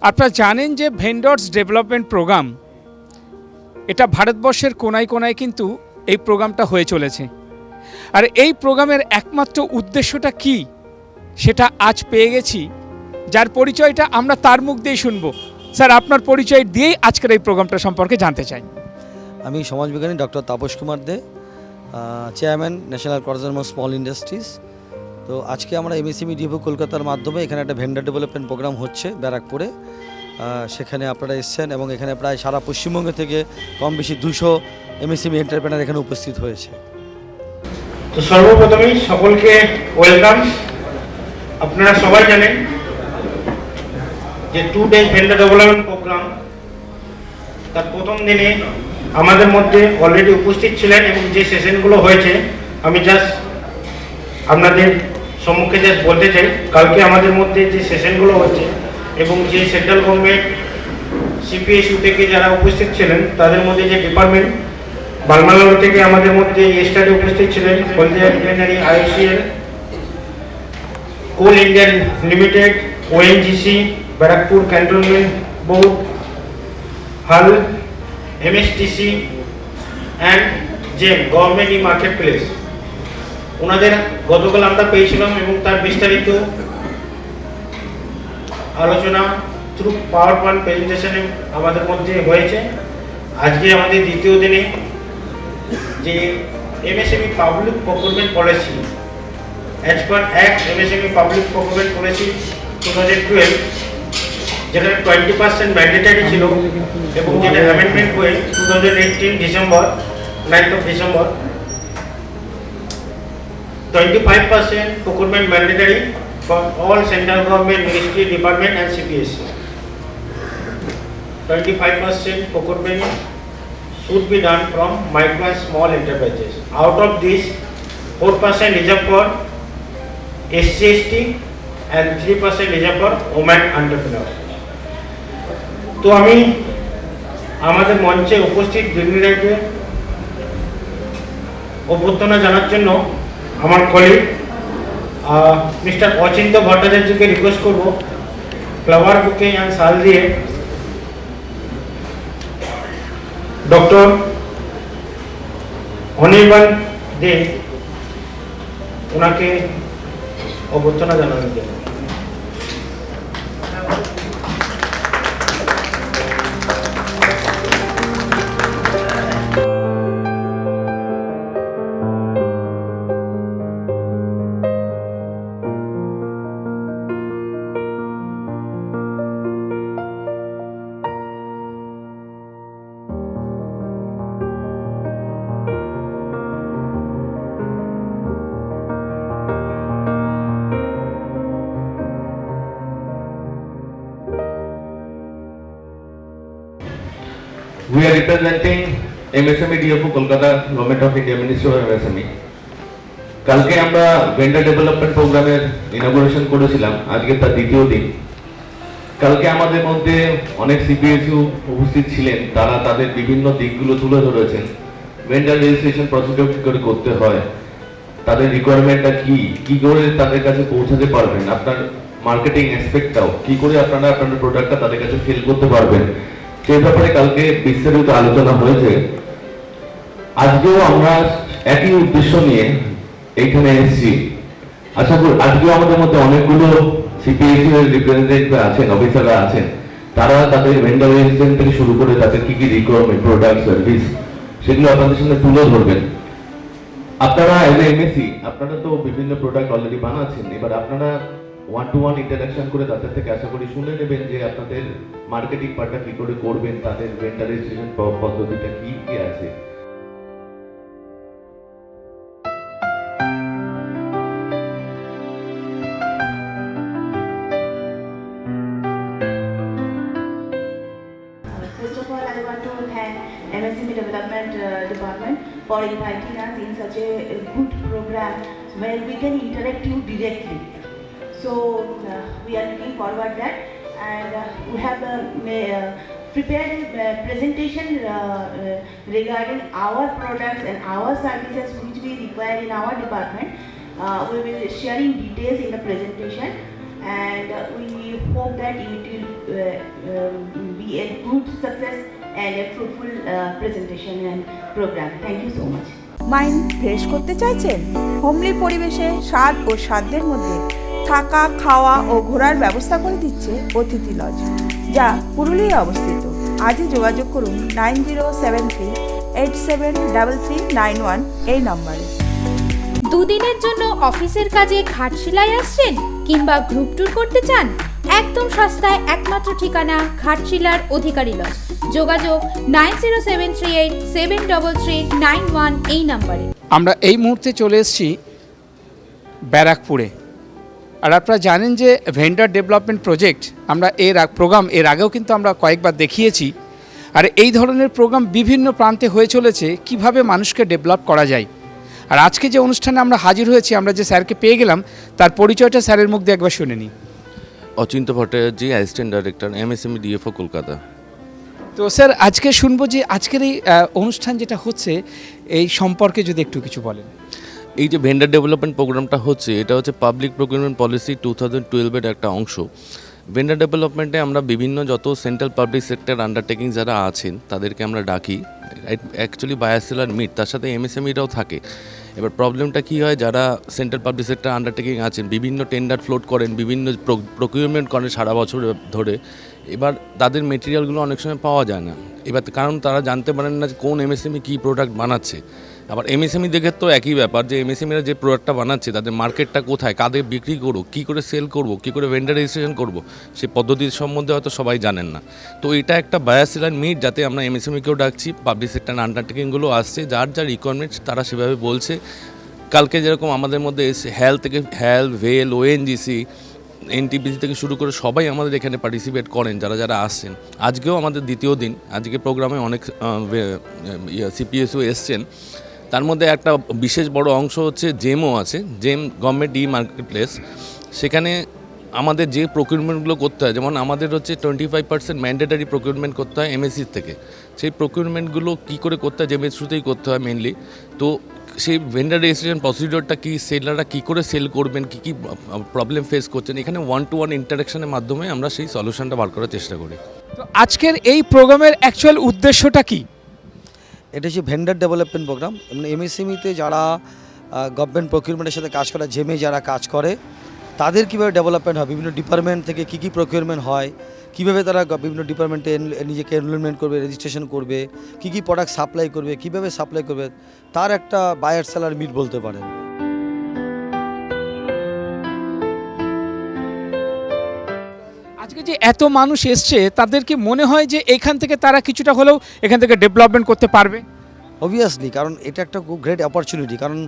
আপনারা জানেন যে ভেন্ডরস ডেভেলপমেন্ট প্রোগ্রাম এটা ভারতবর্ষের কোনায় কোনায় কিন্তু এই প্রোগ্রামটা হয়ে চলেছে। আর এই প্রোগ্রামের একমাত্র উদ্দেশ্যটা কি সেটা আজ পেয়ে গেছি, যার পরিচয়টা আমরা তার মুখ দিয়েই শুনবো। স্যার, আপনার পরিচয় দিয়েই আজকের এই প্রোগ্রামটা সম্পর্কে জানতে চাই। আমি সমাজবিজ্ঞানী doctor Tapas Kumar De, chairman national conservation of small industries. তো আজকে আমরা এমএসএমই ডিএফও কলকাতার মাধ্যমে এখানে একটা ভেন্ডার ডেভেলপমেন্ট প্রোগ্রাম হচ্ছে ব্যারাকপুরে। সেখানে আপনারা এসছেন এবং এখানে প্রায় সারা পশ্চিমবঙ্গ থেকে কম বেশি 200 এমএসএমই এন্টারপ্রেনার এখানে উপস্থিত হয়েছে। তো সর্বপ্রথমেই সকলকে ওয়েলকাম। আপনারা সবাই জানেন যে 2 ডেজ ভেন্ডার ডেভেলপমেন্ট প্রোগ্রাম তার প্রথম দিনে আমাদের মধ্যে অলরেডি উপস্থিত ছিলেন এবং যে সেশনগুলো হয়েছে আমি জাস্ট আপনাদের সম্মুখে জাস্ট বলতে চাই। কালকে আমাদের মধ্যে যে সেশনগুলো হচ্ছে এবং যে সেন্ট্রাল গভর্নমেন্ট সিপিএসইউ থেকে যারা উপস্থিত ছিলেন তাদের মধ্যে যে ডিপার্টমেন্ট বাংলাদেশ থেকে আমাদের মধ্যে স্টাডি উপস্থিত ছিলেন Haldia refinery, IOCL, coal Indian limited, ONGC, Barrackpore cantonment board, HAL, MSTC and GeM government e market place. ওনাদের গতকাল আমরা পেয়েছিলাম এবং তার বিস্তারিত আলোচনা থ্রু পাওয়ার পয়েন্ট প্রেজেন্টেশনে আমাদের মধ্যে হয়েছে। আজকে আমাদের দ্বিতীয় দিনে যে MSME public procurement policy as per act MSME public procurement policy 2012, যেটা 20% ম্যান্ডেটারি ছিল এবং যেটা অ্যামেন্ডমেন্ট হয়ে 2018 December 9th of December 25% procurement mandatory for all central government ministry, department and CPSE. 25% procurement should be done from micro and small enterprises. Out of this, 4% reserved for SC/ST and 3% reserved for women entrepreneurs. তো আমি আমাদের মঞ্চে উপস্থিত দিদিদেরকে অভ্যর্থনা জানার জন্য আমার colleague mister Achinta ভট্টাচার্যকে request করব ফ্লাওয়ার বুকে অ্যান্ড শাল দিয়ে ডক্টর অনির্বাণ দে ওনাকে অভ্যর্থনা জানানোর জন্য। We are representing MSME DFO Kolkata, Government of India, Ministry of MSME. কালকে আমরা ভেন্ডার ডেভেলপমেন্ট প্রোগ্রামের ইনঅগুরেশন করেছিলাম, আজকে তার দ্বিতীয় দিন। কালকে আমাদের মধ্যে অনেক সিপিএসইউ উপস্থিত ছিলেন, তারা তাদের বিভিন্ন দিকগুলো তুলে ধরেছেন। ভেন্ডার রেজিস্ট্রেশন প্রসিডিউর কী করে করতে হয়, তাদের রিকোয়ারমেন্টটা কী করে তাদের কাছে পৌঁছাতে পারবেন, আপনার মার্কেটিং অ্যাসপেক্টটাও কী করে আপনারা আপনাদের প্রোডাক্টটা তাদের কাছে সেল করতে পারবেন, সেই ব্যাপারে কালকে বিস্তারিত আলোচনা হয়েছে। আজকেও আমরা একই উদ্দেশ্য নিয়ে এইখানে এসেছি। আশা করি আজকেও আমাদের মধ্যে অনেকগুলো সিপিএসইউ এর রিপ্রেজেন্টেটিভ আছেন, অফিসাররা আছেন, তারা তাদের ভেন্ডার রেজিস্ট্রেশন থেকে শুরু করে তাদের কি কি রিকোয়ারমেন্ট, প্রোডাক্ট, সার্ভিস সেগুলো আপনাদের সামনে তুলে ধরবেন। আপনারা এজ এ এমএসি আপনারা তো বিভিন্ন প্রোডাক্ট অলরেডি বানাচ্ছেন, এবার আপনারা 1-to-1 ইন্টারাকশন করে তাদের থেকে আশা করি শুনে নেবেন যে আপনাদের মার্কেটিং পার্টটা কি করে করবেন, তাদের ভেন্ডার রেজিস্ট্রেশন পদ্ধতিটা কি কি আছে। First of all, I want MSME Development Department for inviting us in such a good program where we can interact you directly. So we are looking forward that, and we have prepared a presentation regarding our products and our services which we require in our department. We will be sharing details in the presentation, and we hope that it will be a good success and a fruitful presentation and program. Thank you so much. Mind fresh করতে চাইছেন? Homely পরিবেশে স্বাদ ও সাধ্যের মধ্যে থাকা, খাওয়া ও ঘোরার ব্যবস্থা করে দিচ্ছে অতিথি লজ, যা পুরুলিয়ায় অবস্থিত। আজই যোগাযোগ করুন 9073873391 এই নম্বরে। দুদিনের জন্য অফিসের কাজে ঘাটশিলায় আসছেন কিংবা গ্রুপ ট্যুর করতে চান? একদম সস্তায় একমাত্র ঠিকানা ঘাটশিলার অধিকারী লজ। যোগাযোগ 9073873391 এই নম্বরে। আমরা এই মুহূর্তে চলে এসেছি ব্যারাকপুরে। আর আপনারা জানেন যে ভেন্ডার ডেভেলপমেন্ট প্রজেক্ট আমরা প্রোগ্রাম এর আগেও কিন্তু আমরা কয়েকবার দেখিয়েছি। আর এই ধরনের প্রোগ্রাম বিভিন্ন প্রান্তে হয়ে চলেছে, কিভাবে মানুষকে ডেভেলপ করা যায়। আর আজকে যে অনুষ্ঠানে আমরা হাজির হয়েছি, আমরা যে স্যারকে পেয়ে গেলাম, তার পরিচয়টা স্যারের মুখ দিয়ে একবার শুনে নিই। Achinta Bhattacharya, assistant director, MSME DFO Kolkata. তো স্যার, আজকে শুনবো যে আজকের এই অনুষ্ঠান যেটা হচ্ছে এই সম্পর্কে যদি একটু কিছু বলেন। এই যে ভেন্ডার ডেভেলপমেন্ট প্রোগ্রামটা হচ্ছে, এটা হচ্ছে পাবলিক প্রকিউরমেন্ট পলিসি 2012-এর একটা অংশ। ভেন্ডার ডেভেলপমেন্টে আমরা বিভিন্ন যত সেন্ট্রাল পাবলিক সেক্টর আন্ডারটেকিং যারা আছেন তাদেরকে আমরা ডাকি। অ্যাকচুয়ালি বায়ার মিট, তার সাথে MSMEরাও থাকে। এবার প্রবলেমটা কী হয়, যারা সেন্ট্রাল পাবলিক সেক্টর আন্ডারটেকিং আছেন, বিভিন্ন টেন্ডার ফ্লোট করেন, বিভিন্ন প্রকিউরমেন্ট করেন সারা বছর ধরে। এবার তাদের মেটেরিয়ালগুলো অনেক সময় পাওয়া যায় না। এবার কারণ তারা জানতে পারেন না যে কোন MSME কী প্রোডাক্ট বানাচ্ছে। আবার MSME দেখে তো একই ব্যাপার, যে MSMEরা যে প্রোডাক্টটা বানাচ্ছে তাদের মার্কেটটা কোথায়, কাদের বিক্রি করবো, কী করে সেল করব, কী করে ভেন্ডার রেজিস্ট্রেশন করব, সেই পদ্ধতির সম্বন্ধে হয়তো সবাই জানেন না। তো এটা একটা বায়ার মিট, যাতে আমরা MSMEকেও ডাকছি, পাবলিক সেক্টর আন্ডারটেকিংগুলো আসছে, যার যা রিকোয়ারমেন্টস তারা সেভাবে বলছে। কালকে যেরকম আমাদের মধ্যে এসে হেলথ, ভেল, ONGC, NTPC থেকে শুরু করে সবাই আমাদের এখানে পার্টিসিপেট করেন, যারা আসছেন। আজকেও আমাদের দ্বিতীয় দিন, আজকে প্রোগ্রামে অনেক CPSও এসছেন। তার মধ্যে একটা বিশেষ বড় অংশ হচ্ছে জেমও আছে, জেম গভর্নমেন্ট মার্কেট প্লেস। সেখানে আমাদের যে প্রকিউরমেন্টগুলো করতে হয়, যেমন আমাদের হচ্ছে 25% ম্যান্ডেটারি প্রকিউরমেন্ট করতে হয় MSCর থেকে। সেই প্রকিউরমেন্টগুলো কী করে করতে হয়, জেমের থ্রুতেই করতে হয় মেনলি। তো সেই ভেন্ডার রেজিস্ট্রেশন প্রসিডিওরটা কী, সেলাররা কী করে সেল করবেন, কী কী প্রবলেম ফেস করছেন, এখানে 1-to-1 ইন্টারাকশনের মাধ্যমে আমরা সেই সলিউশনটা বার করার চেষ্টা করি। তো আজকের এই প্রোগ্রামের অ্যাকচুয়াল উদ্দেশ্যটা কী? এটা হচ্ছে ভেন্ডার ডেভেলপমেন্ট প্রোগ্রাম। মানে MSMEতে যারা গভর্নমেন্ট প্রকিউরমেন্টের সাথে কাজ করে, জেমে যারা কাজ করে, তাদের কীভাবে ডেভেলপমেন্ট হয়, বিভিন্ন ডিপার্টমেন্ট থেকে কী কী প্রকিউরমেন্ট হয়, কীভাবে তারা বিভিন্ন ডিপার্টমেন্টে নিজেকে এনরোলমেন্ট করবে, রেজিস্ট্রেশন করবে, কী কী প্রোডাক্ট সাপ্লাই করবে, কীভাবে সাপ্লাই করবে, তার একটা বায়ার সেলার মিট বলতে পারেন। আজকে যে এত মানুষ এসছে, তাদের কি মনে হয় যে এখান থেকে তারা কিছুটা হলেও এখান থেকে ডেভেলপমেন্ট করতে পারবে? অবভিয়াসলি, কারণ এটা একটা খুব গ্রেট অপরচুনিটি। কারণ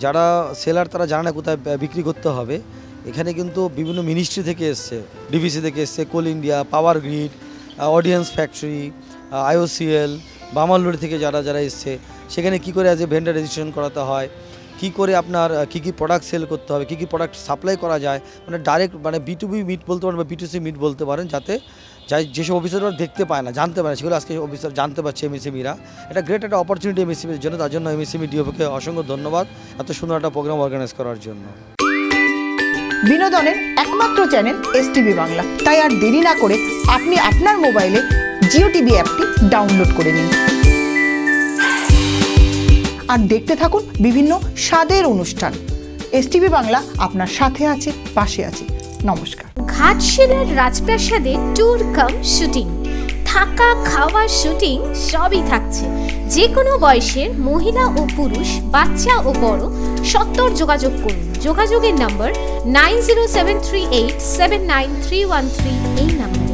যারা সেলার তারা জানে না কোথায় বিক্রি করতে হবে। এখানে কিন্তু বিভিন্ন মিনিস্ট্রি থেকে এসছে, DVC থেকে এসছে, কোল India, power grid, audience factory, IOCL, বামালুড়ি থেকে যারা এসছে, সেখানে কী করে অ্যাজ এ ভেন্ডার রেজিস্ট্রেশন করাতে হয়, কী করে আপনার কী কী প্রোডাক্ট সেল করতে হবে, কী কী প্রোডাক্ট সাপ্লাই করা যায়, মানে ডাইরেক্ট মানে B2B মিট বলতে পারেন বা B2C মিট বলতে পারেন, যাতে যেসব অফিসাররা দেখতে পায় না, জানতে পারে না, সেগুলো আজকে অফিসার জানতে পারছে MSMEরা। এটা গ্রেট একটা অপরচুনিটি MSMEর জন্য। তার জন্য MSME DFOকে অসংখ্য ধন্যবাদ এত সুন্দর একটা প্রোগ্রাম অর্গানাইজ করার জন্য। বিনোদনের একমাত্র চ্যানেল STV বাংলা। তাই আর দেরি না করে আপনি আপনার মোবাইলে জিও টিভি অ্যাপটি ডাউনলোড করে নিন আর দেখতে থাকুন বিভিন্ন স্বাদের অনুষ্ঠান। STV বাংলা আপনার সাথে আছে, পাশে আছে। নমস্কার। ঘাটশিলার রাজপ্রাসাদে ট্যুর কাম শুটিং, থাকা, খাওয়া, শুটিং সবই থাকছে। যে কোনো বয়সের মহিলা ও পুরুষ, বাচ্চা ও বড় সত্বর যোগাযোগ করুন। যোগাযোগের নম্বর 9073879313 এই নম্বর।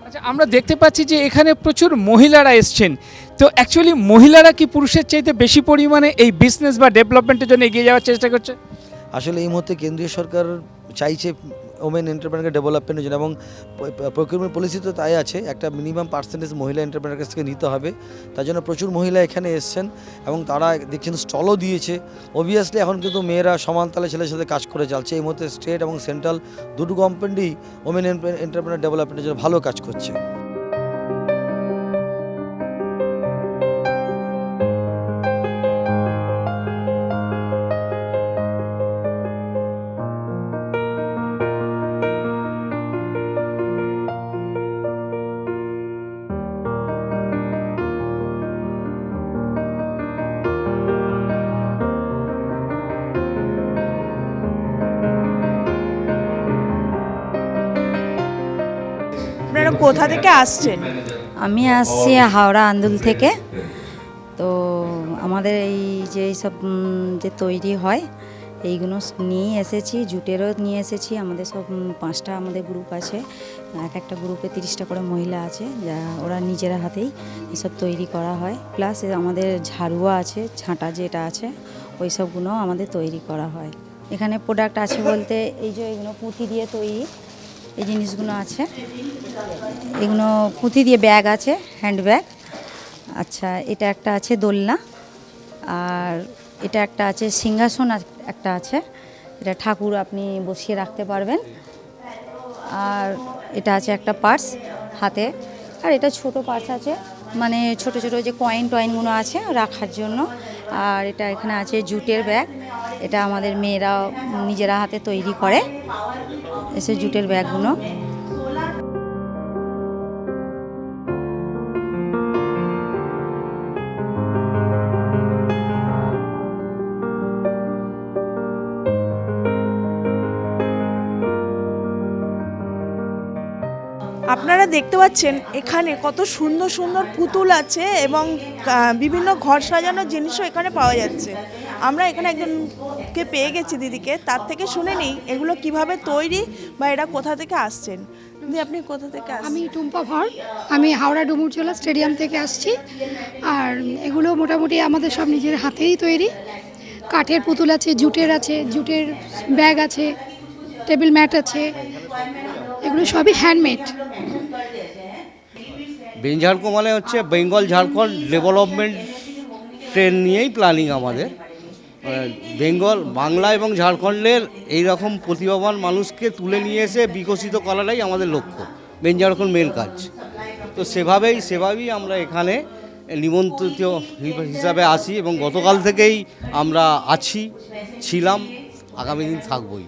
আচ্ছা, আমরা দেখতে পাচ্ছি যে এখানে প্রচুর মহিলারা এসছেন, তো অ্যাকচুয়ালি মহিলারা কি পুরুষের চাইতে বেশি পরিমাণে এই বিজনেস বা ডেভেলপমেন্টের জন্য এগিয়ে যাওয়ার চেষ্টা করছে? আসলে এই মুহূর্তে কেন্দ্রীয় সরকার চাইছে ওমেন এন্টারপ্রেনারকে ডেভেলপমেন্টের জন্য, এবং প্রকিউরমেন্ট পলিসি তো তাই আছে, একটা মিনিমাম পার্সেন্টেজ মহিলা এন্টারপ্রেনার কাছ থেকে নিতে হবে। তার জন্য প্রচুর মহিলা এখানে এসছেন এবং তারা দেখছেন স্টলও দিয়েছে। অবভিয়াসলি এখন কিন্তু মেয়েরা সমান তালে ছেলের সাথে কাজ করে চলছে। এই মুহূর্তে স্টেট এবং সেন্ট্রাল দুটো গভর্নমেন্টই ওমেন এন্টারপ্রেনার ডেভেলপমেন্টের জন্য ভালো কাজ করছে। আপনারা কোথা থেকে আসছেন? আমি আসছি হাওড়া আন্দুল থেকে। তো আমাদের এই যে সব যে তৈরি হয় এইগুলো নিয়ে এসেছি, জুটেরও নিয়ে এসেছি। আমাদের সব 5টা আমাদের গ্রুপ আছে, এক একটা গ্রুপে 30টা করে মহিলা আছে, যা ওরা নিজের হাতেই এসব তৈরি করা হয়। প্লাস আমাদের ঝাড়ুয়া আছে, ঝাঁটা যেটা আছে ওই সবগুলো আমাদের তৈরি করা হয়। এখানে প্রোডাক্ট আছে বলতে এই যে এগুলো পুঁতি দিয়ে তৈরি এই জিনিসগুলো আছে, এগুলো পুঁতি দিয়ে ব্যাগ আছে, হ্যান্ড ব্যাগ। আচ্ছা, এটা একটা আছে দোলনা, আর এটা একটা আছে সিংহাসন, একটা আছে এটা ঠাকুর আপনি বসিয়ে রাখতে পারবেন। আর এটা আছে একটা পার্স হাতে, আর এটা ছোট পার্স আছে, মানে ছোট ছোট যে কয়েন টয়েনগুলো আছে রাখার জন্য। আর এটা এখানে আছে জুটের ব্যাগ, এটা আমাদের মেয়েরা নিজেরা হাতে তৈরি করে এসে জুটের ব্যাগগুলো। আপনারা দেখতে পাচ্ছেন এখানে কত সুন্দর সুন্দর পুতুল আছে এবং বিভিন্ন ঘর সাজানোর জিনিসও এখানে পাওয়া যাচ্ছে। আমরা এখানে একজনকে পেয়ে গেছি দিদিকে, তার থেকে শুনে নিই এগুলো কিভাবে তৈরি বা এরা কোথা থেকে আসছেন। দিদি, আপনি কোথা থেকে আসছেন? আমি টুম্পা ভর, আমি হাওড়া ডুমুরজলা স্টেডিয়াম থেকে আসছি। আর এগুলো মোটামুটি আমাদের সব নিজের হাতেই তৈরি। কাঠের পুতুল আছে, জুটের আছে, জুটের ব্যাগ আছে, টেবিল ম্যাট আছে, এগুলো সবই হ্যান্ডমেড। বেঞ্ঝাড়কো মানে হচ্ছে বেঙ্গল ঝাড়খণ্ড ডেভেলপমেন্ট ট্রেন নিয়েই প্ল্যানিং আমাদের। বেঙ্গল, বাংলা এবং ঝাড়খণ্ডের এই রকম প্রতিভাবান মানুষকে তুলে নিয়ে এসে বিকশিত করাটাই আমাদের লক্ষ্য, বেঞ্ঝাড়কোর মেন কাজ। তো সেভাবেই আমরা এখানে নিমন্ত্রিত হিসাবে আসি এবং গতকাল থেকেই আমরা ছিলাম, আগামী দিন থাকবই।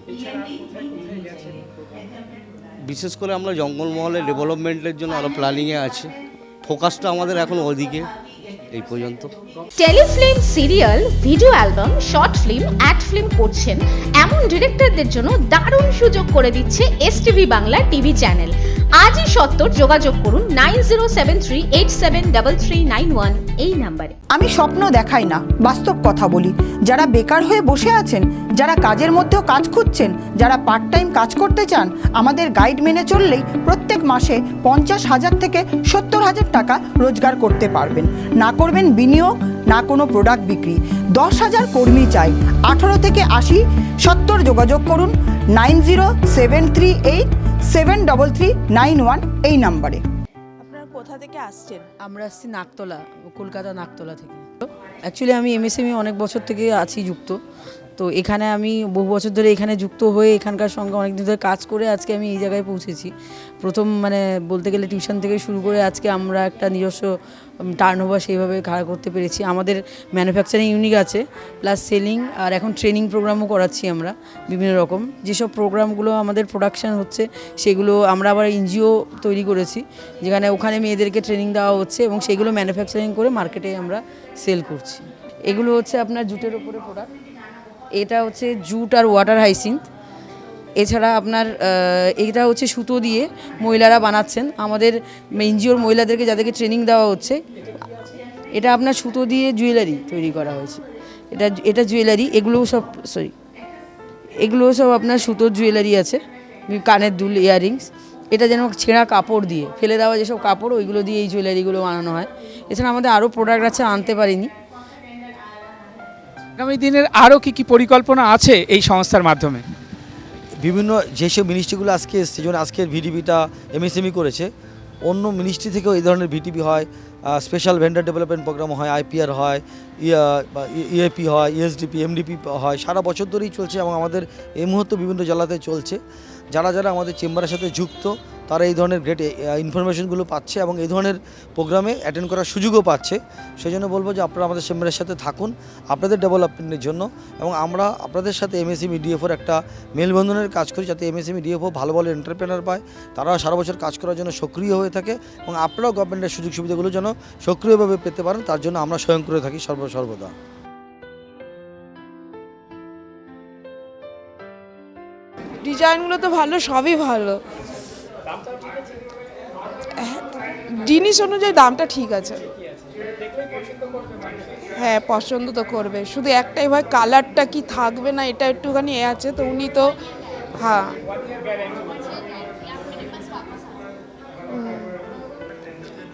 বিশেষ করে আমরা জঙ্গলমহলে ডেভেলপমেন্টের জন্য আরও প্ল্যানিংয়ে আছে, ফোকাসটা আমাদের এখন ওদিকে। এই পর্যন্ত telefilm, serial, video album, short film, ad film করছেন এমন ডিরেক্টরদের জন্য দারুণ সুযোগ করে দিচ্ছে এসটিভি বাংলা টিভি চ্যানেল। আজই সত্তর যোগাযোগ করুন 9073873391 এই নাম্বারে। আমি স্বপ্ন দেখাই না, বাস্তব কথা বলি। যারা বেকার হয়ে বসে আছেন, যারা কাজের মধ্যেও কাজ খুঁজছেন, যারা পার্ট টাইম কাজ করতে চান, আমাদের গাইড মেনে চললেই প্রত্যেক মাসে 50,000 থেকে 70,000 টাকা রোজগার করতে পারবেন। না করবেন বিনিয়োগ, না কোনো প্রোডাক্ট বিক্রি। 10,000 কর্মী চাই। 18 থেকে 80 70 যোগাযোগ করুন 9073873391 এই নাম্বারে। আপনারা কোথা থেকে আসছেন? আমরা আসছি নাকতলা, কলকাতা নাকতলা থেকে। অ্যাকচুয়ালি আমি এমএসএমই অনেক বছর থেকে আছি যুক্ত। তো এখানে আমি বহু বছর ধরে এখানে যুক্ত হয়ে এখানকার সঙ্গে অনেকদিন ধরে কাজ করে আজকে আমি এই জায়গায় পৌঁছেছি। প্রথম মানে বলতে গেলে টিউশন থেকে শুরু করে আজকে আমরা একটা নিজস্ব টার্নওভার সেইভাবে খাড়া করতে পেরেছি। আমাদের ম্যানুফ্যাকচারিং ইউনিট আছে, প্লাস সেলিং, আর এখন ট্রেনিং প্রোগ্রামও করাচ্ছি আমরা বিভিন্ন রকম। যেসব প্রোগ্রামগুলো আমাদের প্রোডাকশান হচ্ছে সেগুলো আমরা আবার এনজিও তৈরি করেছি, যেখানে ওখানে মেয়েদেরকে ট্রেনিং দেওয়া হচ্ছে এবং সেগুলো ম্যানুফ্যাকচারিং করে মার্কেটে আমরা সেল করছি। এগুলো হচ্ছে আপনার জুটের ওপরে প্রোডাক্ট। এটা হচ্ছে জুট আর ওয়াটার হাইসিন্থ। এছাড়া আপনার এটা হচ্ছে সুতো দিয়ে মহিলারা বানাচ্ছেন, আমাদের এনজিওর মহিলাদেরকে যাদেরকে ট্রেনিং দেওয়া হচ্ছে। এটা আপনার সুতো দিয়ে জুয়েলারি তৈরি করা হয়েছে। এটা জুয়েলারি, এগুলোও সব আপনার সুতোর জুয়েলারি আছে, কানের দুল, ইয়াররিংস। এটা যেন ছেঁড়া কাপড় দিয়ে, ফেলে দেওয়া যেসব কাপড় ওইগুলো দিয়ে এই জুয়েলারিগুলো বানানো হয়। এছাড়া আমাদের আরও প্রোডাক্ট আছে, আনতে পারিনি। আগামী দিনের আরও কি পরিকল্পনা আছে এই সংস্থার মাধ্যমে? বিভিন্ন যেসব মিনিস্ট্রিগুলো আজকে এসছে, যেমন আজকের ভিডিপিটা এমএসএমই করেছে, অন্য মিনিস্ট্রি থেকেও এই ধরনের ভিটিপি হয়, স্পেশাল ভেন্ডার ডেভেলপমেন্ট প্রোগ্রাম হয়, আইপিআর হয়, ইএপি হয়, ইএসডিপি, এমডিপি হয়, সারা বছর ধরেই চলছে এবং আমাদের এই মুহূর্তে বিভিন্ন জেলাতে চলছে। যারা যারা আমাদের চেম্বারের সাথে যুক্ত তারা এই ধরনের গ্রেট ইনফরমেশনগুলো পাচ্ছে এবং এই ধরনের প্রোগ্রামে অ্যাটেন্ড করার সুযোগও পাচ্ছে। সেই জন্য বলবো যে আপনারা আমাদের চেম্বারের সাথে থাকুন আপনাদের ডেভেলপমেন্টের জন্য, এবং আমরা আপনাদের সাথে এমএসএমই ডিএফওর একটা মেলবন্ধনের কাজ করি, যাতে এমএসএমই ডিএফও ভালো ভালো এন্টারপ্রেনার পায়, তারাও সারা বছর কাজ করার জন্য সক্রিয় হয়ে থাকে এবং আপনারাও গভর্নমেন্টের সুযোগ সুবিধাগুলো যেন সক্রিয়ভাবে পেতে পারেন, তার জন্য আমরা স্বয়ং করে থাকি সর্বদা। ডিজাইনগুলো তো ভালো, সবই ভালো, জিনিস অনুযায়ী দামটা ঠিক আছে। হ্যাঁ, পছন্দ তো করবে, শুধু একটাই ভয় কালারটা কি থাকবে না, এটা একটুখানি আছে। তো উনি তো হ্যাঁ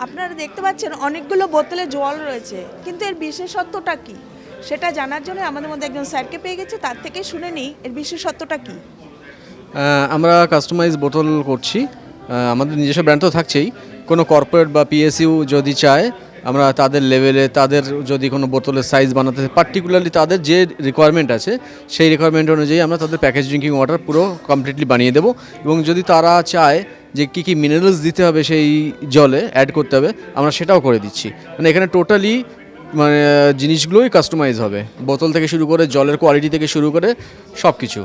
আপনারা দেখতে পাচ্ছেন অনেকগুলো বোতলে জল রয়েছে, কিন্তু এর বিশেষত্বটা কি সেটা জানার জন্য আমাদের মধ্যে একজন স্যারকে পেয়ে গেছে, তার থেকে শুনে নিই এর বিশেষত্বটা কি। আমরা কাস্টমাইজ বোতল করছি, আমাদের নিজস্ব ব্র্যান্ড তো থাকছেই। কোনো কর্পোরেট বা পিএসইউ যদি চায় আমরা তাদের লেভেলে তাদের যদি কোনো বোতলের সাইজ বানাতে, পার্টিকুলারলি তাদের যে রিকোয়ারমেন্ট আছে সেই রিকোয়ারমেন্ট অনুযায়ী আমরা তাদের প্যাকেজ ড্রিঙ্কিং ওয়াটার পুরো কমপ্লিটলি বানিয়ে দেবো। এবং যদি তারা চায় যে কী কী মিনারেলস দিতে হবে সেই জলে অ্যাড করতে হবে, আমরা সেটাও করে দিচ্ছি। মানে এখানে টোটালি মানে জিনিসগুলোই কাস্টমাইজ হবে, বোতল থেকে শুরু করে জলের কোয়ালিটি থেকে শুরু করে সব কিছু।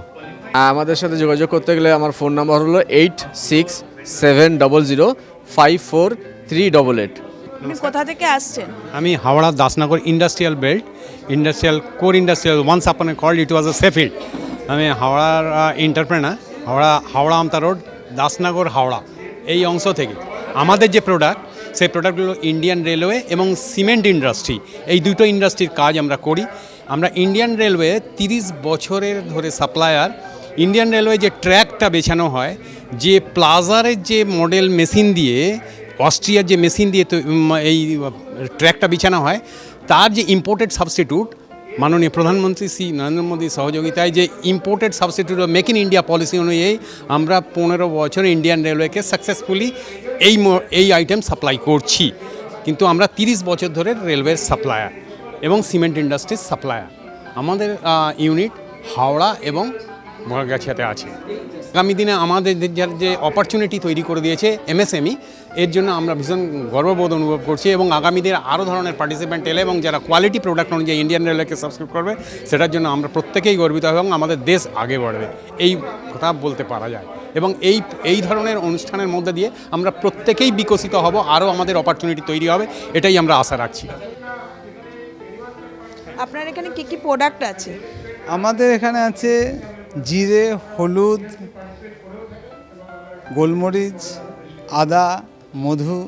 আমাদের সাথে যোগাযোগ করতে গেলে আমার ফোন নাম্বার হলো 86705438। আপনি কোথা থেকে আসছেন? আমি Howrah Dasnagar industrial belt, industrial core industrial, once upon a called it was a Sheffield. আমি হাওড়ার এন্টারপ্রেনার, হাওড়া আমতা রোড, দাসনগর, হাওড়া এই অংশ থেকে। আমাদের যে প্রোডাক্ট, সেই প্রোডাক্টগুলো ইন্ডিয়ান রেলওয়ে এবং সিমেন্ট ইন্ডাস্ট্রি, এই দুটো ইন্ডাস্ট্রির কাজ আমরা করি। আমরা ইন্ডিয়ান রেলওয়ে 30 বছরের ধরে সাপ্লায়ার। ইন্ডিয়ান রেলওয়ে যে ট্র্যাকটা বেছানো হয়, যে প্লাজারের যে মডেল মেশিন দিয়ে, অস্ট্রিয়ার যে মেশিন দিয়ে এই ট্র্যাকটা বিছানো হয়, তার যে ইম্পোর্টেড সাবস্টিটিউট মাননীয় প্রধানমন্ত্রী শ্রী নরেন্দ্র মোদীর সহযোগিতায় যে imported substitute make in India policy অনুযায়ী আমরা 15 বছর ইন্ডিয়ান রেলওয়েকে সাকসেসফুলি এই আইটেম সাপ্লাই করছি। কিন্তু আমরা 30 বছর ধরে রেলওয়ের সাপ্লায়ার এবং সিমেন্ট ইন্ডাস্ট্রির সাপ্লায়ার। আমাদের ইউনিট হাওড়া এবং বড়গাছিয়াতে আছে। আগামী দিনে আমাদের যে অপরচুনিটি তৈরি করে দিয়েছে এমএসএমই, এর জন্য আমরা ভীষণ গর্ববোধ অনুভব করছি এবং আগামী দিনে আরও ধরনের পার্টিসিপেন্ট এলে এবং যারা কোয়ালিটি প্রোডাক্ট অনুযায়ী ইন্ডিয়ান রেলওয়েকে সাবস্ক্রাইব করবে, সেটার জন্য আমরা প্রত্যেকেই গর্বিত এবং আমাদের দেশ আগে বাড়বে, এই কথা বলতে পারা যায়। এবং এই ধরনের অনুষ্ঠানের মধ্যে দিয়ে আমরা প্রত্যেকেই বিকশিত হব, আরও আমাদের অপরচুনিটি তৈরি হবে, এটাই আমরা আশা রাখছি। আপনার এখানে কি কি প্রোডাক্ট আছে? আমাদের এখানে আছে জিরে, হলুদ, গোলমরিচ, আদা, মধু,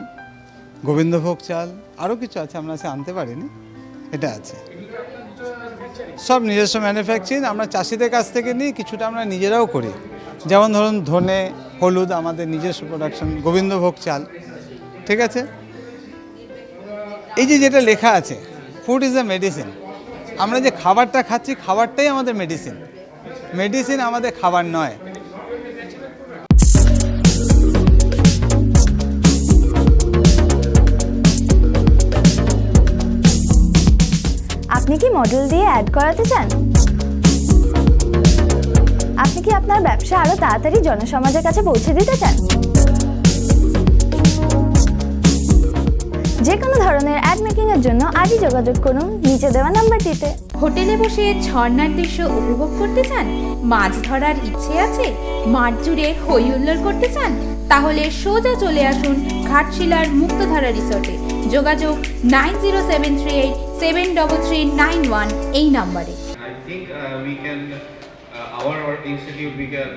গোবিন্দভোগ চাল, আরও কিছু আছে আমরা আনতে পারিনি, এটা আছে। সব নিজস্ব ম্যানুফ্যাকচারিং, আমরা চাষিদের কাছ থেকে নিই, কিছুটা আমরা নিজেরাও করি। যেমন ধরুন ধনে, হলুদ আমাদের নিজস্ব প্রোডাকশন, গোবিন্দভোগ চাল, ঠিক আছে। এই যেটা লেখা আছে ফুড ইজ এ মেডিসিন, আমরা যে খাবারটা খাচ্ছি খাবারটাই আমাদের মেডিসিন, মেডিসিন আমাদের খাবার নয়। আপনি কি মডেল দিয়ে অ্যাড করাতে চান? আপনি কি আপনার ব্যবসা আরো তাড়াতাড়ি জনসমাজের কাছে পৌঁছে দিতে চান? যে কোনো ধরনের অ্যাড মেকিং এর জন্য আজই যোগাযোগ করুন নিচে দেওয়া নাম্বারটিতে। হোটেলে বসে ঝর্ণার দৃশ্য উপভোগ করতে চান? মাছ ধরার ইচ্ছে আছে? মাঠ জুড়ে হই হুল্লোড় করতে চান? তাহলে সোজা চলে আসুন ঘাটশিলার মুক্তধারা রিসর্টে। যোগাযোগ 9073873391 এই নাম্বারে। Our institute, we can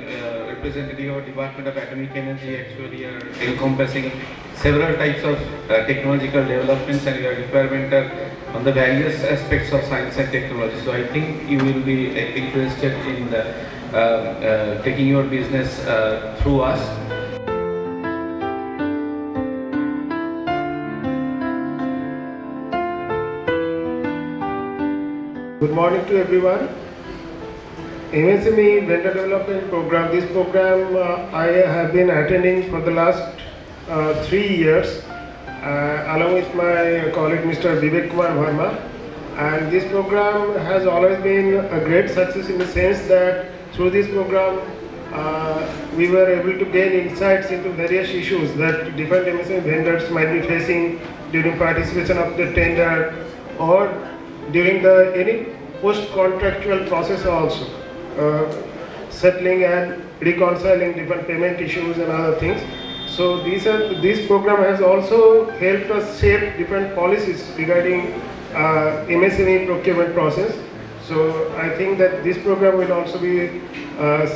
representative of Department of Atomic Energy actually are encompassing several types of technological developments and your requirement on the various aspects of science and technology. So I think you will be interested in taking your business through us. Good morning to everyone. MSME Vendor Development Program. This program I have been attending for the last 3 years along with my colleague Mr. Vivek Kumar Verma. And this program has always been a great success in the sense that through this program we were able to gain insights into various issues that different MSME vendors might be facing during participation of the tender or during any post-contractual process also, settling and reconciling different payment issues and other things. So this program has also helped us shape different policies regarding MSME procurement process. So I think that this program will also be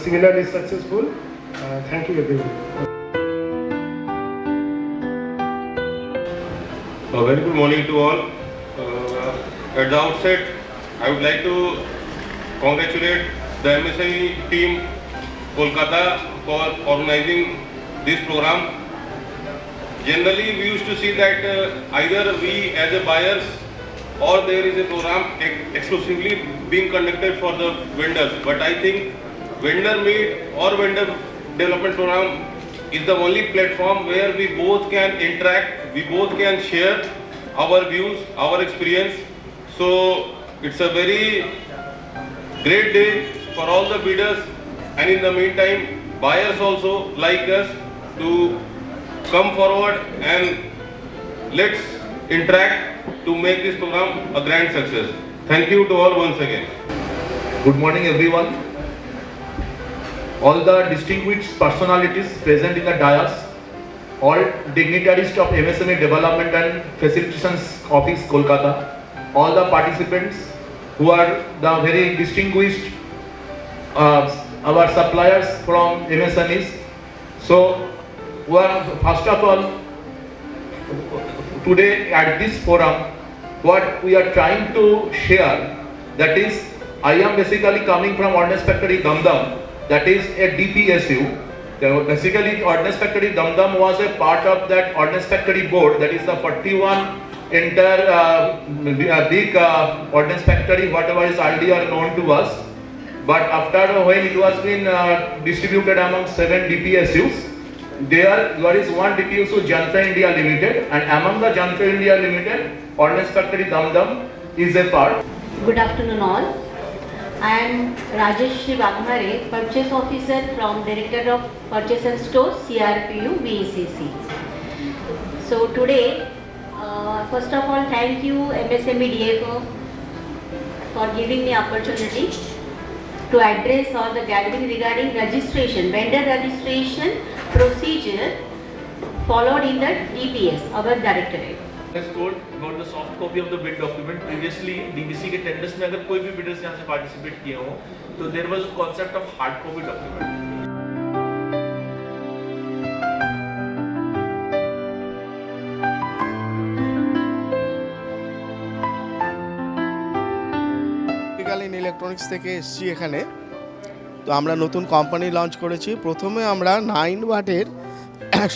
similarly successful. Thank you everyone. A very good morning to all. At the outset, I would like to congratulate the MSME team Kolkata for organizing this program. Generally, we used to see that either we as a buyers or there is a program exclusively being conducted for the vendors. But I think vendor meet or vendor development program is the only platform where we both can interact, we both can share our views, our experience. So it's a very great day for all the bidders, and in the meantime buyers also like us to come forward and let's interact to make this program a grand success. Thank you to all once again. Good morning everyone. All the distinguished personalities present in the dais, all dignitaries of MSME Development and Facilitation Office Kolkata, all the participants who are the very distinguished our suppliers from MSMEs. So first of all, today at this forum, what we are trying to share, that is, I am basically coming from Ordnance Factory Damdam, that is a DPSU. Basically, Ordnance Factory Damdam was a part of that Ordnance Factory Board, that is the 41 big Ordnance Factory, whatever is earlier known to us. But after when it was been distributed among 7 DPSUs, there is one DPSU, Jantra India Limited, and among the Jantra India Limited, Ordnance Factory Damdam is a part. Good afternoon all. I am Rajesh Bagmare, Purchase Officer from Director of Purchase and Stores, CRPU, VECC. So today, first of all, thank you MSME DFO for giving me opportunity to address all the gathering regarding registration, vendor registration procedure followed in the DPS, our directorate. Got the soft copy of the bid document. Previously, DBC के tenders में अगर कोई भी bidders यहाँ से participate किए हो, तो there was a concept of hard copy document. In electronics থেকে এসেছি এখানে। তো আমরা নতুন কোম্পানি লঞ্চ করেছি। প্রথমে আমরা 9 ওয়াটের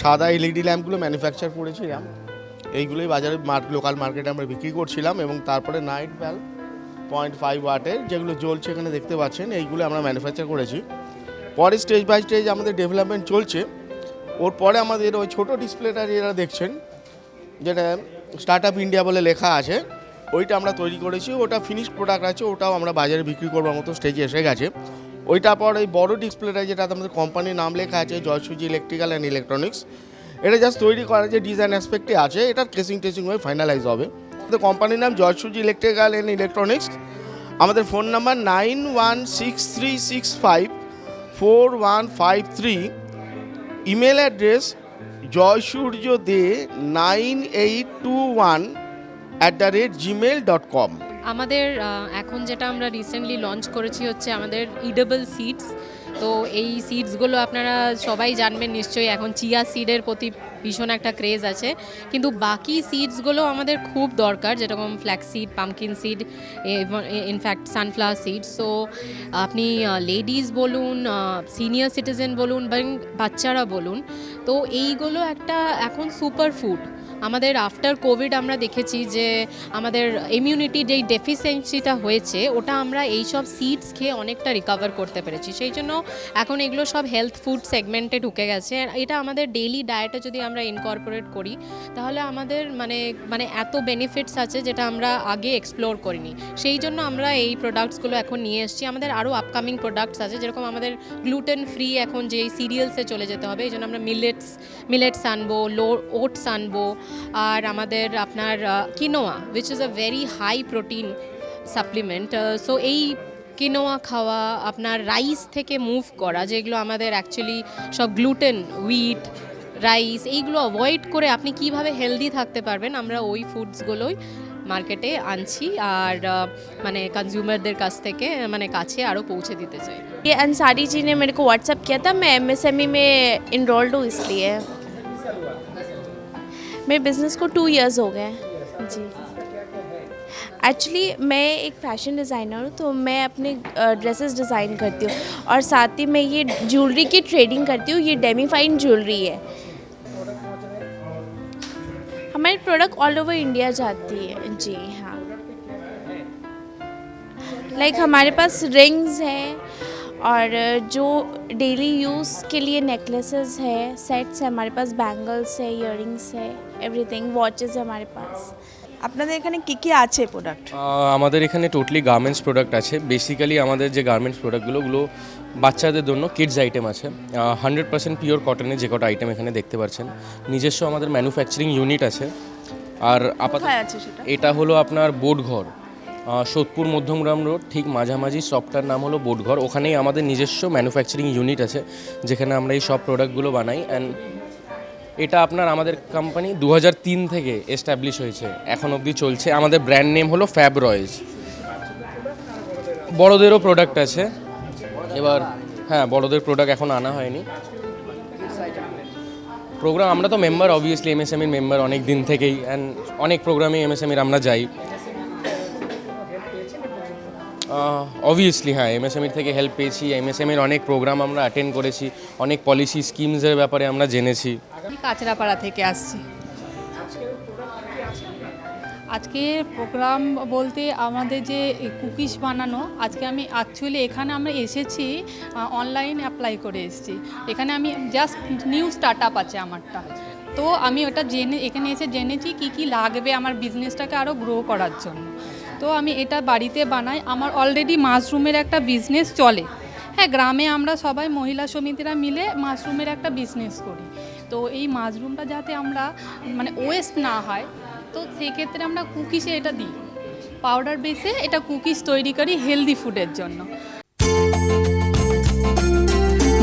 সাদা এলইডি ল্যাম্পগুলো ম্যানুফ্যাকচার করেছিলাম, এইগুলোই বাজারে লোকাল মার্কেটে আমরা বিক্রি করছিলাম, এবং তারপরে নাইট ভ্যাল 0.5 ওয়াটের যেগুলো জ্বলছে এখানে দেখতে পাচ্ছেন, এইগুলো আমরা ম্যানুফ্যাকচার করেছি। পরে স্টেজ বাই স্টেজ আমাদের ডেভেলপমেন্ট চলছে। ওর পরে আমাদের ওই ছোটো ডিসপ্লেটা যেটা দেখছেন, যেটা স্টার্ট আপ ইন্ডিয়া বলে লেখা আছে, ওইটা আমরা তৈরি করেছি। ওটা ফিনিশ প্রোডাক্ট আছে, ওটাও আমরা বাজারে বিক্রি করবার মতো স্টেজে এসে গেছে। ওইটা পর এই বড় ডিসপ্লেটা যেটা আমাদের কোম্পানির নাম লেখা আছে জয়সূর্য ইলেকট্রিক্যাল অ্যান্ড ইলেকট্রনিক্স, এটা জাস্ট তৈরি করার যে ডিজাইন অ্যাসপেক্টে আছে, এটার টেস্টিং হয়ে ফাইনালাইজ হবে। আমাদের কোম্পানির নাম জয়সূর্য ইলেকট্রিক্যাল অ্যান্ড ইলেকট্রনিক্স। আমাদের phone number 9163654153। Email address joysurjode9821@gmail.com। আমাদের এখন যেটা আমরা রিসেন্টলি লঞ্চ করেছি হচ্ছে আমাদের ইডেবল সিডস। তো এই সিডসগুলো আপনারা সবাই জানবেন নিশ্চয়ই, এখন চিয়া সিডের প্রতি ভীষণ একটা ক্রেজ আছে, কিন্তু বাকি সিডসগুলো আমাদের খুব দরকার, যেরকম flax seed, pumpkin seed, in fact sunflower seed. So আপনি লেডিস বলুন, সিনিয়র সিটিজেন বলুন বা বাচ্চারা বলুন, তো এইগুলো একটা এখন সুপার ফুড। আমাদের আফটার কোভিড আমরা দেখেছি যে আমাদের ইমিউনিটি যেই ডেফিসিয়েন্সিটা হয়েছে ওটা আমরা এইসব সিডস খেয়ে অনেকটা রিকভার করতে পেরেছি, সেই জন্য এখন এগুলো সব হেলথ ফুড সেগমেন্টে ঢুকে গেছে। এটা আমাদের ডেইলি ডায়েটে যদি আমরা ইনকর্পোরেট করি তাহলে আমাদের মানে এত বেনিফিটস আছে যেটা আমরা আগে এক্সপ্লোর করিনি, সেই জন্য আমরা এই প্রোডাক্টসগুলো এখন নিয়ে এসেছি। আমাদের আরও আপকামিং প্রোডাক্টস আছে, যেরকম আমাদের গ্লুটেন ফ্রি এখন যে সিরিয়ালসে চলে যেতে হবে, এই জন্য আমরা মিলেটস আনবো, ওটস আনবো, আর আমাদের আপনার quinoa which is a very high protein supplement. So এই কিনোয়া খাওয়া, আপনার রাইস থেকে মুভ করা, যেগুলো আমাদের অ্যাকচুয়ালি সব গ্লুটেন, হুইট, রাইস, এইগুলো অ্যাভয়েড করে আপনি কিভাবে হেলদি থাকতে পারবেন, আমরা ওই ফুডসগুলোই মার্কেটে আনছি আর মানে কনজিউমারদের কাছ থেকে মানে কাছে আরও পৌঁছে দিতে চাই। ये अंसारी जी ने मेरे को व्हाट्सएप किया था, मैं MSME में इनरोल्ड हूँ इसलिए। मेरे बिज़नेस को 2 इयर्स हो गए हैं जी। एक्चुअली मैं एक फ़ैशन डिज़ाइनर हूँ, तो मैं अपने ड्रेसेस डिज़ाइन करती हूँ और साथ ही मैं ये ज्वेलरी की ट्रेडिंग करती हूँ। ये डेमीफाइन ज्वेलरी है। हमारी प्रोडक्ट ऑल ओवर इंडिया जाती है जी। हाँ, लाइक हमारे पास रिंग्स हैं और जो डेली यूज़ के लिए नेकलेसेस है, सेट्स है हमारे पास, बैंगल्स है, इयररिंग्स है, एवरीथिंग, वॉचेस है हमारे पास। আপনাদের এখানে কি আছে প্রোডাক্ট? আমাদের এখানে টোটালি গার্মেন্টস প্রোডাক্ট আছে। বেসিক্যালি আমাদের যে গার্মেন্টস প্রোডাক্টগুলো বাচ্চাদের জন্য কিডস আইটেম আছে। 100% পিওর কটনের যে কটা আইটেম এখানে দেখতে পাচ্ছেন। নিজস্ব আমাদের ম্যানুফ্যাকচারিং ইউনিট আছে। আর আপাতত এটা হলো আপনার বোটঘর, সোদপুর মধ্যমগ্রাম রোড ঠিক মাঝামাঝি শপটার নাম হলো বোটঘর। ওখানেই আমাদের নিজস্ব ম্যানুফ্যাকচারিং ইউনিট আছে, যেখানে আমরা এই সব প্রোডাক্টগুলো বানাই। অ্যান্ড এটা আপনার আমাদের কোম্পানি 2003 থেকে এস্টাবলিশ হয়েছে, এখন অবধি চলছে। আমাদের ব্র্যান্ড নেম হলো ফ্যাব রয়েজ। বড়দেরও প্রোডাক্ট আছে, এবার হ্যাঁ বড়দের প্রোডাক্ট এখন আনা হয়নি। প্রোগ্রাম আমরা তো মেম্বার, অবভিয়াসলি MSMEর মেম্বার অনেক দিন থেকেই, অ্যান্ড অনেক প্রোগ্রামে MSMEর আমরা যাই। অবভিয়াসলি হ্যাঁ, MSMEর থেকে হেল্প পেয়েছি। MSMEর অনেক প্রোগ্রাম আমরা অ্যাটেন্ড করেছি, অনেক পলিসি স্কিমসের ব্যাপারে আমরা জেনেছি। আমি কাঁচরাপাড়া থেকে আসছি। আজকে প্রোগ্রাম বলতে আমাদের যে কুকিজ বানানো, আজকে আমি অ্যাকচুয়ালি এখানে আমরা এসেছি অনলাইন অ্যাপ্লাই করে এসেছি। এখানে আমি জাস্ট নিউ স্টার্ট আপ আছে আমারটা, তো আমি ওটা এখানে এসে জেনেছি কি লাগবে আমার বিজনেসটাকে আরও গ্রো করার জন্য। তো আমি এটা বাড়িতে বানাই। আমার অলরেডি মাশরুমের একটা বিজনেস চলে। হ্যাঁ, গ্রামে আমরা সবাই মহিলা সমিতিরা মিলে মাশরুমের একটা বিজনেস করি। তো এই মাশরুমটা যাতে আমরা মানে ওয়েস্ট না হয়, তো সেক্ষেত্রে আমরা কুকিজে এটা দিই, পাউডার বেসে এটা কুকিজ তৈরি করি হেলদি ফুডের জন্য।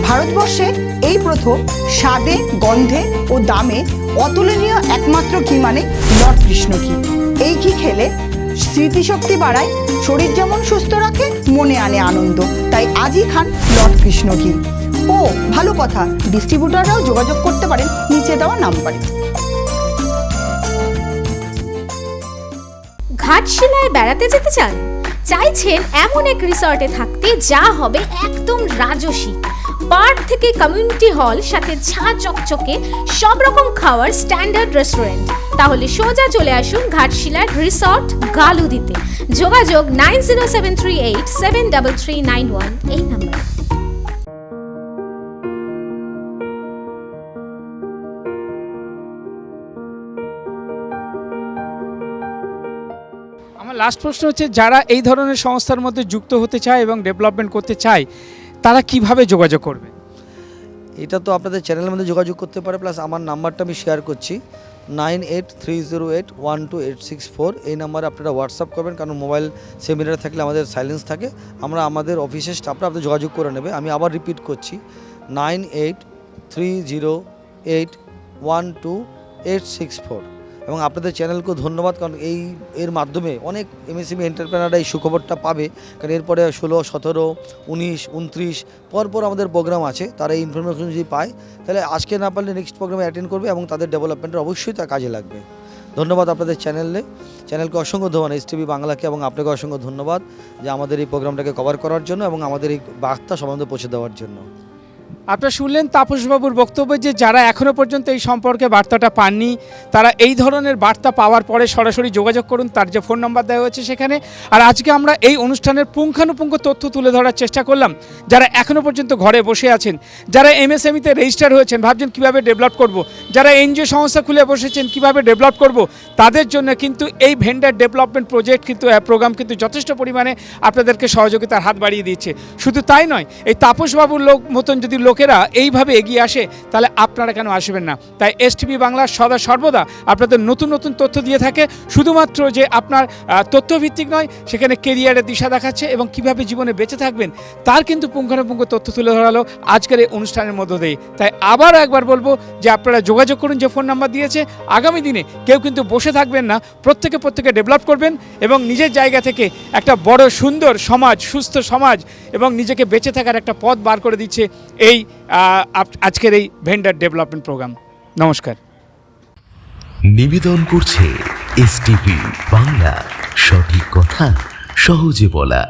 ভারতবর্ষে এই প্রথম স্বাদে, গন্ধে ও দামে অতুলনীয় একমাত্র ঘি মানে লর্ড কৃষ্ণ ঘি। এই ঘি খেলে স্মৃতিশক্তি বাড়ায়, শরীর যেমন সুস্থ রাখে, মনে আনে আনন্দ। তাই আজই খান লর্ড কৃষ্ণ ঘি। ও ভালো কথা, ডিস্ট্রিবিউটাররাও যোগাযোগ করতে পারেন নিচে দেওয়া নাম্বারে। ঘাটশিলায় বেড়াতে যেতে চান? চাইছেন এমন এক রিসর্টে থাকতে যা হবে একদম রাজসিক, পার্ক থেকে কমিউনিটি হল, সাথে ঝাঁ চকচকে সব রকম খাওয়ার স্ট্যান্ডার্ড রেস্টুরেন্ট? তাহলে সোজা চলে আসুন ঘাটশিলার রিসর্ট গালুদিতে। যোগাযোগ 9073873391 এই নাম্বার। আমার লাস্ট প্রশ্ন হচ্ছে, যারা এই ধরনের সংস্থার মধ্যে যুক্ত হতে চায় এবং ডেভেলপমেন্ট করতে চায়, তারা কিভাবে যোগাযোগ করবে? এটা তো আপনাদের চ্যানেলের মধ্যে যোগাযোগ করতে পারে, প্লাস আমার নাম্বারটা আমি শেয়ার করছি 9830812864। এই নাম্বারে আপনারা হোয়াটসঅ্যাপ করবেন, কারণ মোবাইল সেমিনারে থাকলে আমাদের সাইলেন্স থাকে। আমরা আমাদের অফিসের স্টাফরা আপনাদের যোগাযোগ করে নেবে। আমি আবার রিপিট করছি 9830812864। এবং আপনাদের চ্যানেলকেও ধন্যবাদ, কারণ এর মাধ্যমে অনেক MSME এন্টারপ্রেনাররা এই সুখবরটা পাবে। কারণ এরপরে 16, 17, 19, 29 পরপর আমাদের প্রোগ্রাম আছে। তারা এই ইনফরমেশন যদি পায়, তাহলে আজকে না পারলে নেক্সট প্রোগ্রামে অ্যাটেন্ড করবে এবং তাদের ডেভেলপমেন্টের অবশ্যই তা কাজে লাগবে। ধন্যবাদ আপনাদের চ্যানেলকে অসংখ্য ধন্যবাদ, STV বাংলাকে এবং আপনাকে অসংখ্য ধন্যবাদ যে আমাদের এই প্রোগ্রামটাকে কভার করার জন্য এবং আমাদের এই বার্তা সবার মধ্যে পৌঁছে দেওয়ার জন্য। আপনারা শুনলেন তাপসবাবুর বক্তব্য যে যারা এখনও পর্যন্ত এই সম্পর্কে বার্তাটা পাননি তারা এই ধরনের বার্তা পাওয়ার পরে সরাসরি যোগাযোগ করুন, তার যে ফোন নাম্বার দেওয়া হয়েছে সেখানে। আর আজকে আমরা এই অনুষ্ঠানের পুঙ্খানুপুঙ্খ তথ্য তুলে ধরার চেষ্টা করলাম। যারা এখনও পর্যন্ত ঘরে বসে আছেন, যারা এমএসএমইতে রেজিস্টার হয়েছেন, ভাবছেন কীভাবে ডেভেলপ করব, যারা এনজিও সংস্থা খুলে বসেছেন কীভাবে ডেভেলপ করব, তাদের জন্য কিন্তু এই ভেন্ডার ডেভেলপমেন্ট প্রোগ্রাম কিন্তু যথেষ্ট পরিমাণে আপনাদেরকে সহযোগিতার হাত বাড়িয়ে দিচ্ছে। শুধু তাই নয়, এই তাপসবাবুর মতন যদি লোকেরা এইভাবে এগিয়ে আসে তাহলে আপনারা কেন আসবেন না? তাই এসটিভি বাংলা সর্বদা আপনাদের নতুন নতুন তথ্য দিয়ে থাকে। শুধুমাত্র যে আপনার তথ্যভিত্তিক নয়, সেখানে কেরিয়ারের দিশা দেখাচ্ছে এবং কিভাবে জীবনে বেঁচে থাকবেন তার কিন্তু পুঙ্খানুপুঙ্খ তথ্য তুলে ধরালো আজকের এই অনুষ্ঠানের মধ্য দিয়ে। তাই আবার একবার বলবো যে আপনারা যোগাযোগ করুন যে ফোন নাম্বার দিয়েছে। আগামী দিনে কেউ কিন্তু বসে থাকবেন না, প্রত্যেকে ডেভেলপ করবেন এবং নিজের জায়গা থেকে একটা বড় সুন্দর সমাজ, সুস্থ সমাজ এবং নিজেকে বেঁচে থাকার একটা পথ বার করে দিচ্ছে এই আজকের এই ভেন্ডার ডেভেলপমেন্ট প্রোগ্রাম। নমস্কার। নিবেদন করছে এসটিভি বাংলা, সঠিক কথা সহজে বলা।